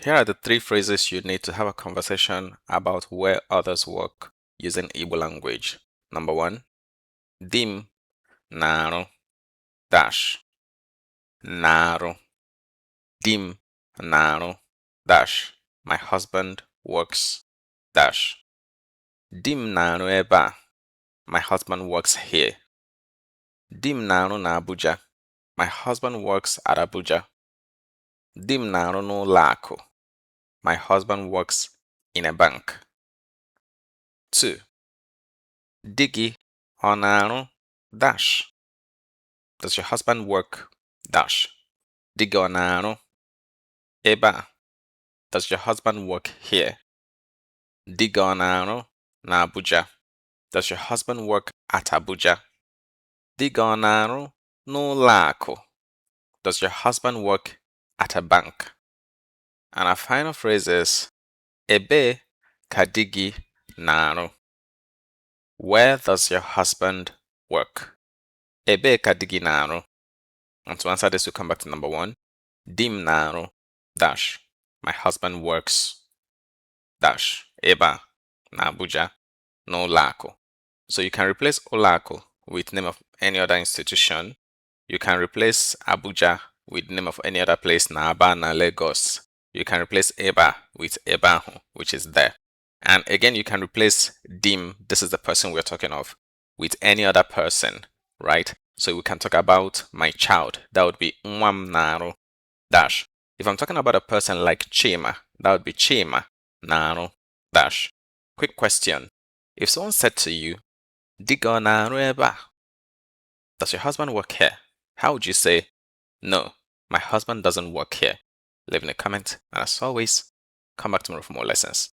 Here are the three phrases you need to have a conversation about where others work using Igbo language. Number one, dim naru dash naru. Dim naru dash. My husband works dash. Dim naru ebe a. My husband works here. Dim naru na Abuja. My husband works at Abuja. Dim naru n'ụlọ akụ. My husband works in a bank. 2. Di gị ọ na-arụ dash. Does your husband work dash? Di gị ọ na-arụ ebe a. Does your husband work here? Di gị ọ na-arụ na Abuja. Does your husband work at Abuja? Di gị ọ na-arụ n'ụlọ akụ. Does your husband work at a bank? And our final phrase is ebe ka di gị na-arụ. Where does your husband work? Ebe ka di gị na-arụ. And to answer this, we come back to number one. Dim na-arụ dash. My husband works dash. Ebe a na Abuja n'ụlọ akụ. So you can replace ụlọ akụ with name of any other institution. You can replace Abuja with name of any other place na Aba na Lagos. You can replace eba with ebe ahụ, which is there. And again, you can replace dim, this is the person we're talking of, with any other person, right? So we can talk about my child. That would be nwam narụ dash. If I'm talking about a person like Chima, that would be Chima narụ dash. Quick question. If someone said to you, di gị ọ na-arụ ebe a? Does your husband work here? How would you say, no, my husband doesn't work here? Leave in a comment, and as always, come back tomorrow for more lessons.